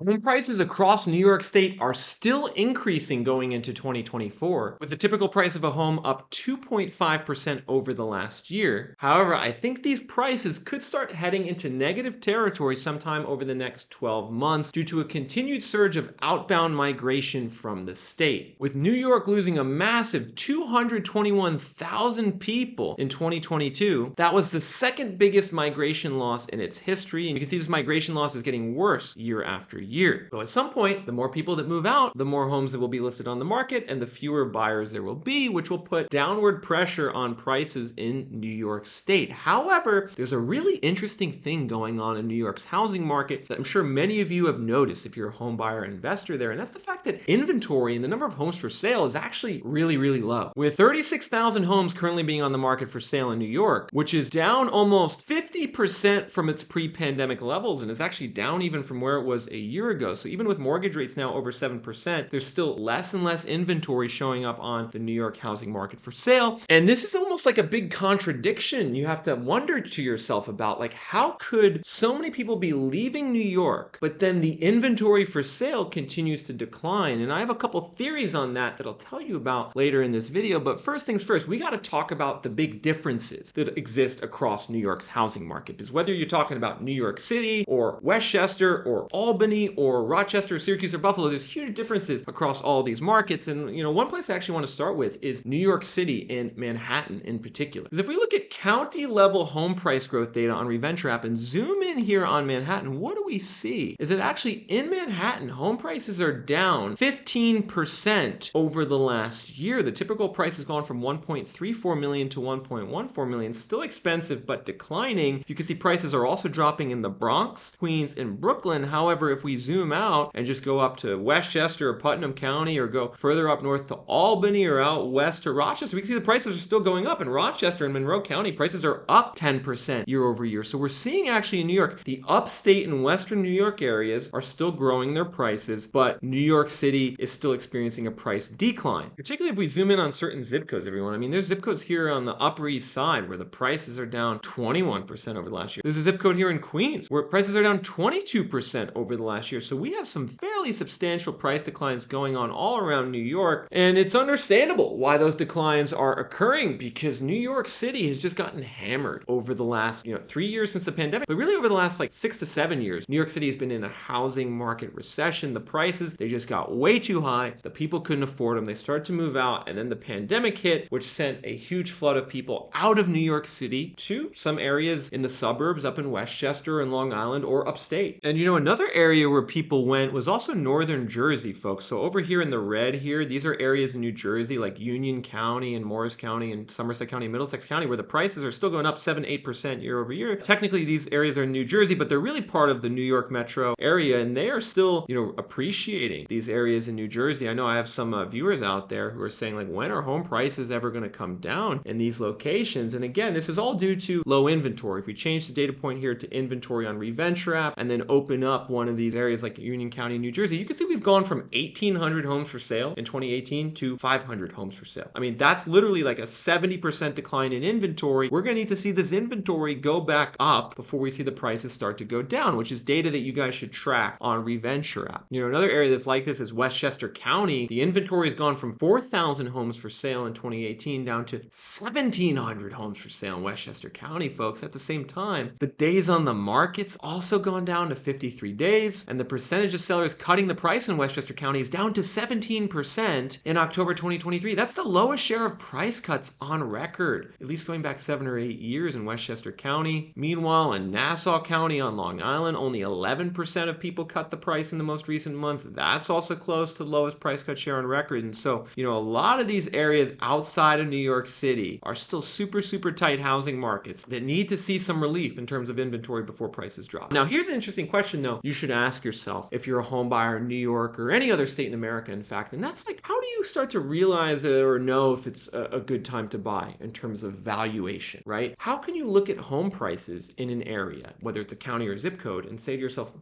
Home prices across New York State are still increasing going into 2024, with the typical price of a home up 2.5% over the last year. However, I think these prices could start heading into negative territory sometime over the next 12 months due to a continued surge of outbound migration from the state. With New York losing a massive 221,000 people in 2022, that was the second biggest migration loss in its history, and you can see this migration loss is getting worse year after year. So at some point, the more people that move out, the more homes that will be listed on the market and the fewer buyers there will be, which will put downward pressure on prices in New York State. However, there's a really interesting thing going on in New York's housing market that I'm sure many of you have noticed if you're a home buyer or investor there, and that's the fact that inventory and the number of homes for sale is actually really, really low. With 36,000 homes currently being on the market for sale in New York, which is down almost 50% from its pre-pandemic levels, and is actually down even from where it was a year ago. So even with mortgage rates now over 7%, there's still less and less inventory showing up on the New York housing market for sale. And this is almost like a big contradiction. You have to wonder to yourself about, like, how could so many people be leaving New York, but then the inventory for sale continues to decline? And I have a couple theories on that I'll tell you about later in this video. But first things first, we got to talk about the big differences that exist across New York's housing market. Because whether you're talking about New York City or Westchester or Albany or Rochester, Syracuse, or Buffalo, there's huge differences across all these markets. And one place I actually want to start with is New York City and Manhattan in particular. Because if we look at county level home price growth data on Reventure app and zoom in here on Manhattan, what do we see? Is that actually in Manhattan, home prices are down 15% over the last year. The typical price has gone from 1.34 million to 1.14 million. Still expensive, but declining. You can see prices are also dropping in the Bronx, Queens, and Brooklyn. However, if we zoom out and just go up to Westchester or Putnam County, or go further up north to Albany or out west to Rochester, we can see the prices are still going up. In Rochester and Monroe County, prices are up 10% year over year. So we're seeing actually in New York, the upstate and western New York areas are still growing their prices, but New York City is still experiencing a price decline. Particularly if we zoom in on certain zip codes, everyone. I mean, there's zip codes here on the Upper East Side where the prices are down 21% over the last year. There's a zip code here in Queens where prices are down 22% over the last year. So we have some fairly substantial price declines going on all around New York. And it's understandable why those declines are occurring, because New York City has just gotten hammered over the last 3 years since the pandemic. But really over the last 6 to 7 years, New York City has been in a housing market recession. The prices, they just got way too high. The people couldn't afford them. They started to move out, and then the pandemic hit, which sent a huge flood of people out of New York City to some areas in the suburbs up in Westchester and Long Island or upstate. And another area where people went was also northern Jersey, folks. So over here in the red here, these are areas in New Jersey like Union County and Morris County and Somerset County and Middlesex County, where the prices are still going up 7-8% year over year. Technically, these areas are in New Jersey, but they're really part of the New York metro area, and they are still, appreciating these areas in New Jersey. I know I have some viewers out there who are saying, like, when are home prices ever going to come down in these locations? And again, this is all due to low inventory. If we change the data point here to inventory on Reventure app and then open up one of these areas like Union County, New Jersey, you can see we've gone from 1,800 homes for sale in 2018 to 500 homes for sale. I mean, that's literally like a 70% decline in inventory. We're going to need to see this inventory go back up before we see the prices start to go down, which is data that you guys should track on Reventure app. Another area that's like this is Westchester County. The inventory has gone from 4,000 homes for sale in 2018 down to 1,700 homes for sale in Westchester County, folks. At the same time, the days on the market's also gone down to 53 days, and the percentage of sellers cutting the price in Westchester County is down to 17% in October 2023. That's the lowest share of price cuts on record, at least going back 7 or 8 years in Westchester County. Meanwhile, in Nassau County on Long Island, only 11% of people cut the price in the most recent month. That's also close to the lowest price cut share on record. And so, a lot of these areas outside of New York City are still super, super tight housing markets that need to see some relief in terms of inventory before prices drop. Now, here's an interesting question, though, you should ask yourself if you're a home buyer in New York or any other state in America, in fact, and that's like, how do you start to realize or know if it's a good time to buy in terms of valuation, right? How can you look at home prices in an area, whether it's a county or zip code, and say to yourself,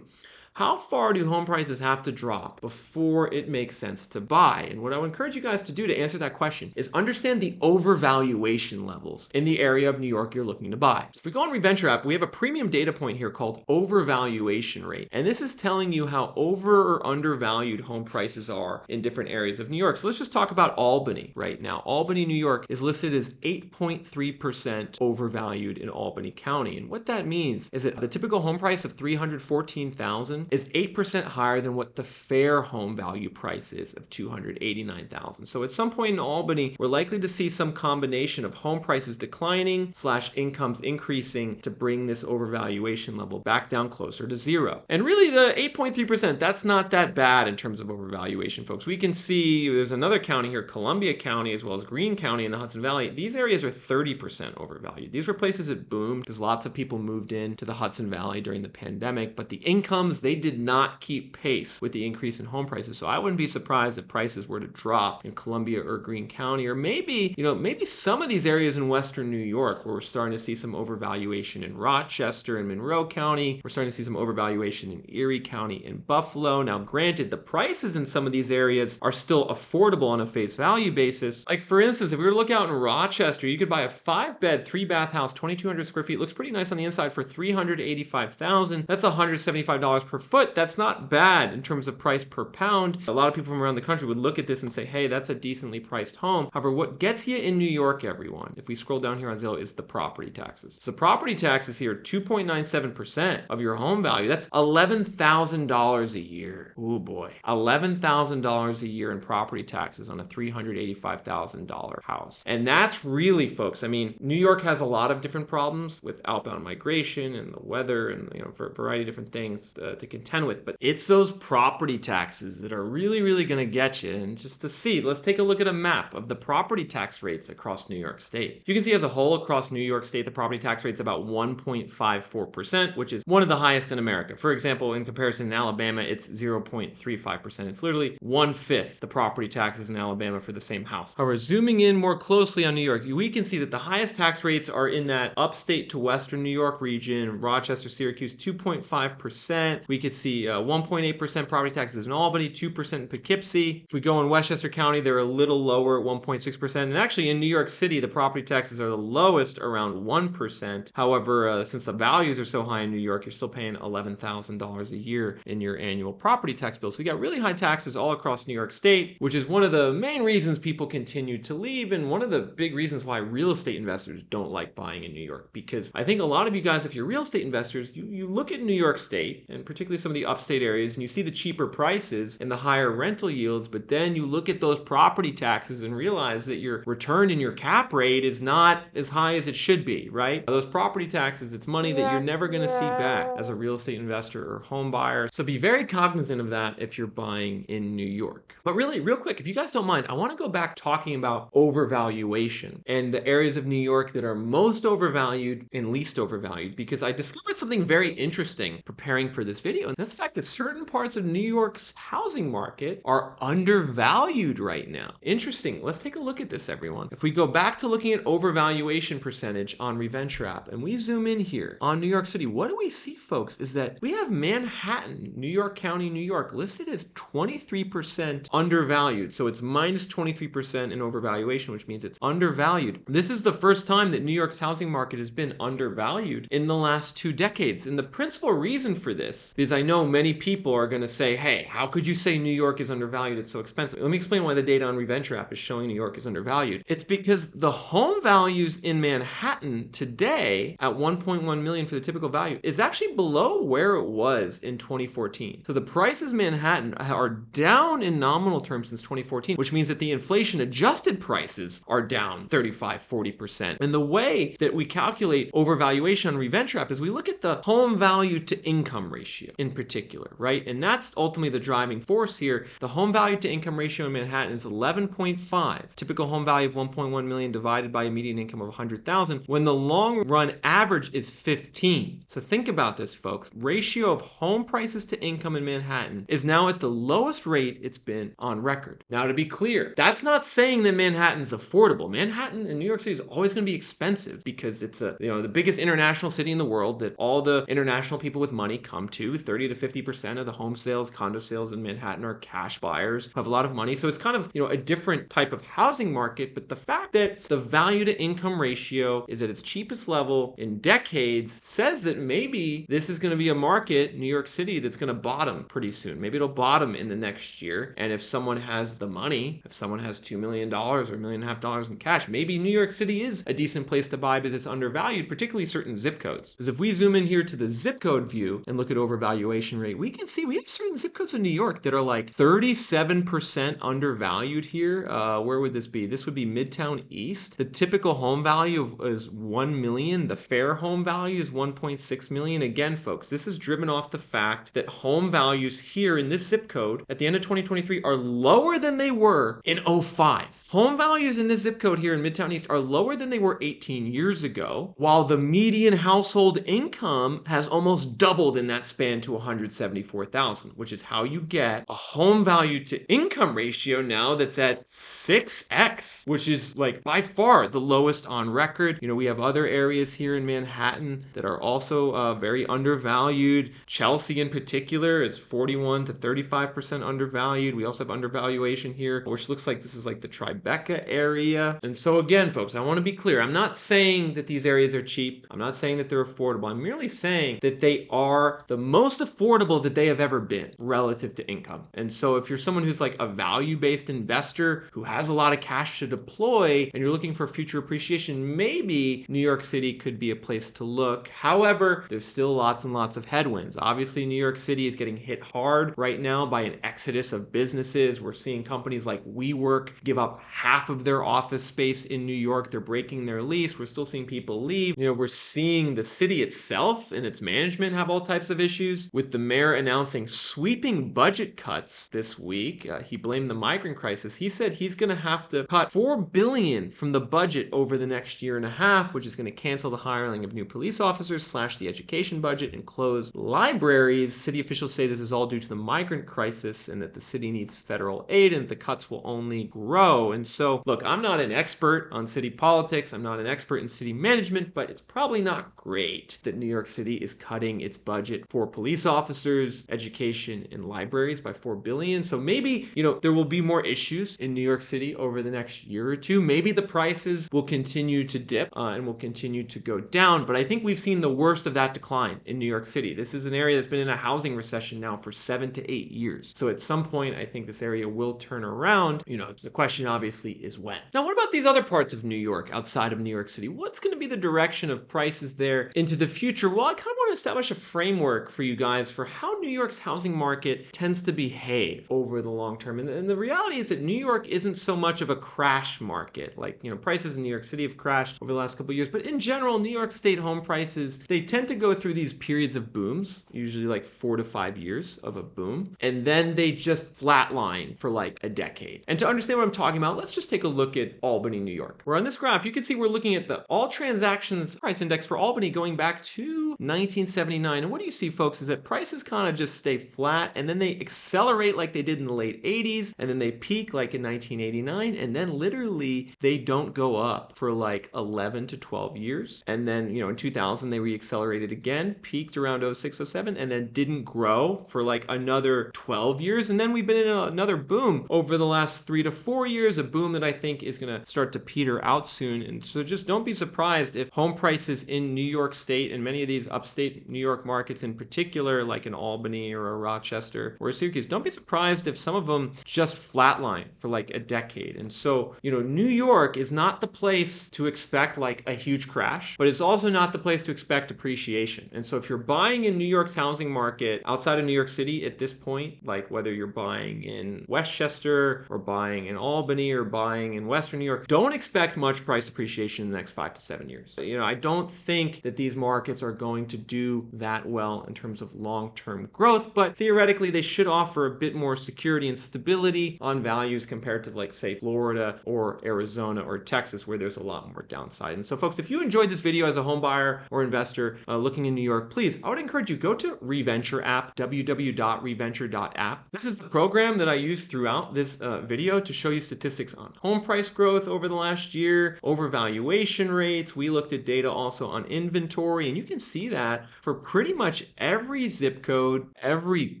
how far do home prices have to drop before it makes sense to buy? And what I would encourage you guys to do to answer that question is understand the overvaluation levels in the area of New York you're looking to buy. So if we go on Reventure app, we have a premium data point here called overvaluation rate. And this is telling you how over or undervalued home prices are in different areas of New York. So let's just talk about Albany right now. Albany, New York is listed as 8.3% overvalued in Albany County. And what that means is that the typical home price of $314,000 is 8% higher than what the fair home value price is of $289,000. So at some point in Albany, we're likely to see some combination of home prices declining / incomes increasing to bring this overvaluation level back down closer to zero. And really the 8.3%, that's not that bad in terms of overvaluation, folks. We can see there's another county here, Columbia County, as well as Greene County in the Hudson Valley. These areas are 30% overvalued. These were places that boomed because lots of people moved into the Hudson Valley during the pandemic, but the incomes, they did not keep pace with the increase in home prices. So I wouldn't be surprised if prices were to drop in Columbia or Greene County, or maybe, maybe some of these areas in Western New York where we're starting to see some overvaluation in Rochester and Monroe County. We're starting to see some overvaluation in Erie County and Buffalo. Now, granted, the prices in some of these areas are still affordable on a face value basis. Like for instance, if we were to look out in Rochester, you could buy a 5-bed, 3-bath house, 2,200 square feet. Looks pretty nice on the inside for $385,000. That's $175 per foot. That's not bad in terms of price per pound. A lot of people from around the country would look at this and say, hey, that's a decently priced home. However, what gets you in New York, everyone, if we scroll down here on Zillow, is the property taxes. So property taxes here, 2.97% of your home value. That's $11,000 a year. Ooh boy, $11,000 a year in property taxes on a $385,000 house. And that's really, folks, I mean, New York has a lot of different problems with outbound migration and the weather and, for a variety of different things to contend with. But it's those property taxes that are really, really going to get you. And just to see, let's take a look at a map of the property tax rates across New York State. You can see as a whole across New York State, the property tax rate is about 1.54%, which is one of the highest in America. For example, in comparison in Alabama, it's 0.35%. It's literally 1/5 the property taxes in Alabama for the same house. However, zooming in more closely on New York, we can see that the highest tax rates are in that upstate to western New York region, Rochester, Syracuse, 2.5%. We could see 1.8% property taxes in Albany, 2% in Poughkeepsie. If we go in Westchester County, they're a little lower at 1.6%. And actually in New York City, the property taxes are the lowest, around 1%. However, since the values are so high in New York, you're still paying $11,000 a year in your annual property tax bill. So we got really high taxes all across New York State, which is one of the main reasons people continue to leave, and one of the big reasons why real estate investors don't like buying in New York. Because I think a lot of you guys, if you're real estate investors, you look at New York State, and particularly some of the upstate areas, and you see the cheaper prices and the higher rental yields, but then you look at those property taxes and realize that your return in your cap rate is not as high as it should be, right? Those property taxes, it's money that you're never going to see back as a real estate investor or home buyer. So be very cognizant of that if you're buying in New York. But really, real quick, if you guys don't mind, I want to go back talking about overvaluation and the areas of New York that are most overvalued and least overvalued, because I discovered something very interesting preparing for this video. And that's the fact that certain parts of New York's housing market are undervalued right now. Interesting. Let's take a look at this, everyone. If we go back to looking at overvaluation percentage on Reventure app and we zoom in here on New York City, what do we see, folks, is that we have Manhattan, New York County, New York, listed as 23% undervalued. So it's minus 23% in overvaluation, which means it's undervalued. This is the first time that New York's housing market has been undervalued in the last 2 decades. And the principal reason for this is I know many people are going to say, hey, how could you say New York is undervalued? It's so expensive. Let me explain why the data on Reventure app is showing New York is undervalued. It's because the home values in Manhattan today at 1.1 million for the typical value is actually below where it was in 2014. So the prices in Manhattan are down in nominal terms since 2014, which means that the inflation adjusted prices are down 35-40%. And the way that we calculate overvaluation on Reventure app is we look at the home value to income ratio in particular, right? And that's ultimately the driving force here. The home value to income ratio in Manhattan is 11.5. Typical home value of 1.1 million divided by a median income of 100,000, when the long run average is 15. So think about this, folks. Ratio of home prices to income in Manhattan is now at the lowest rate it's been on record. Now, to be clear, that's not saying that Manhattan's affordable. Manhattan in New York City is always going to be expensive because it's the biggest international city in the world that all the international people with money come to. 30 to 50% of the home sales, condo sales in Manhattan are cash buyers who have a lot of money. So it's kind of, a different type of housing market. But the fact that the value to income ratio is at its cheapest level in decades says that maybe this is going to be a market, New York City, that's going to bottom pretty soon. Maybe it'll bottom in the next year. And if someone has the money, if someone has $2 million or $1.5 million in cash, maybe New York City is a decent place to buy because it's undervalued, particularly certain zip codes. Because if we zoom in here to the zip code view and look at overvaluation rate, we can see we have certain zip codes in New York that are like 37% undervalued here. Where would this be? This would be Midtown East. The typical home value is $1 million. The fair home value is $1.6 million. Again, folks, this is driven off the fact that home values here in this zip code at the end of 2023 are lower than they were in 2005. Home values in this zip code here in Midtown East are lower than they were 18 years ago, while the median household income has almost doubled in that span to $174,000, which is how you get a home value to income ratio now that's at 6x, which is like by far the lowest on record. We have other areas here in Manhattan that are also very undervalued. Chelsea in particular is 41 to 35% undervalued. We also have undervaluation here, which looks like this is like the Tribeca area. And so again, folks, I want to be clear. I'm not saying that these areas are cheap. I'm not saying that they're affordable. I'm merely saying that they are the most affordable that they have ever been relative to income. And so if you're someone who's like a value-based investor who has a lot of cash to deploy and you're looking for future appreciation, maybe New York City could be a place to look. However, there's still lots and lots of headwinds. Obviously, New York City is getting hit hard right now by an exodus of businesses. We're seeing companies like WeWork give up half of their office space in New York. They're breaking their lease. We're still seeing people leave. We're seeing the city itself and its management have all types of issues, with the mayor announcing sweeping budget cuts this week. He blamed the migrant crisis. He said he's going to have to cut $4 billion from the budget over the next year and a half, which is going to cancel the hiring of new police officers, slash the education budget, and close libraries. City officials say this is all due to the migrant crisis and that the city needs federal aid and the cuts will only grow. And so, look, I'm not an expert on city politics. I'm not an expert in city management, but it's probably not great that New York City is cutting its budget for police officers, education, and libraries by $4 billion. So maybe, there will be more issues in New York City over the next year or two. Maybe the prices will continue to dip and will continue to go down. But I think we've seen the worst of that decline in New York City. This is an area that's been in a housing recession now for 7 to 8 years. So at some point, I think this area will turn around. The question obviously is when. Now, what about these other parts of New York outside of New York City? What's going to be the direction of prices there into the future? Well, I kind of want to establish a framework for you guys for how New York's housing market tends to behave over the long term. And the reality is that New York isn't so much of a crash market. Like, prices in New York City have crashed over the last couple of years. But in general, New York State home prices, they tend to go through these periods of booms, usually like 4 to 5 years of a boom. And then they just flatline for like a decade. And to understand what I'm talking about, let's just take a look at Albany, New York. Where on this graph, you can see we're looking at the all transactions price index for Albany going back to 1979. And what do you see, folks, is that prices kind of just stay flat and then they accelerate like they did in the late 80s, and then they peak like in 1989, and then literally they don't go up for like 11 to 12 years. And then, in 2000, they reaccelerated again, peaked around 06, 07, and then didn't grow for like another 12 years. And then we've been in another boom over the last 3 to 4 years, a boom that I think is going to start to peter out soon. And so just don't be surprised if home prices in New York State and many of these upstate New York markets in particular, like in Albany or a Rochester or a Syracuse, don't be surprised if some of them just flatline for like a decade. And so, New York is not the place to expect like a huge crash, but it's also not the place to expect appreciation. And so if you're buying in New York's housing market outside of New York City at this point, like whether you're buying in Westchester or buying in Albany or buying in Western New York, don't expect much price appreciation in the next 5 to 7 years. I don't think that these markets are going to do that well in terms of long-term growth, but theoretically they should offer a bit more security and stability on values compared to like say Florida or Arizona or Texas, where there's a lot more downside. And so folks, if you enjoyed this video as a home buyer or investor looking in New York, please, I would encourage you, go to Reventure app, www.reventure.app. This is the program that I use throughout this video to show you statistics on home price growth over the last year, overvaluation rates. We looked at data also on inventory, and you can see that for pretty much every every zip code, every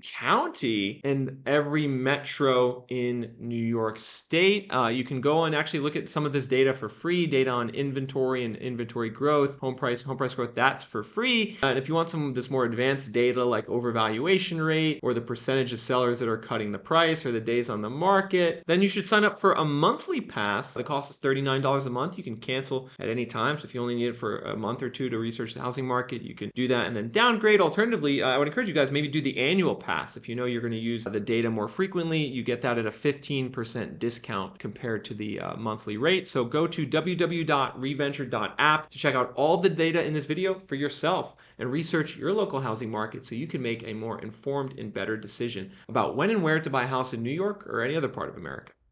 county, and every metro in New York State. You can go and actually look at some of this data for free, data on inventory and inventory growth, home price growth, that's for free. And if you want some of this more advanced data like overvaluation rate or the percentage of sellers that are cutting the price or the days on the market, then you should sign up for a monthly pass. The cost is $39 a month. You can cancel at any time. So if you only need it for a month or two to research the housing market, you can do that and then downgrade. Alternatively, I would encourage you guys maybe do the annual pass. If you know you're going to use the data more frequently, you get that at a 15% discount compared to the monthly rate. So go to www.reventure.app to check out all the data in this video for yourself and research your local housing market so you can make a more informed and better decision about when and where to buy a house in New York or any other part of America.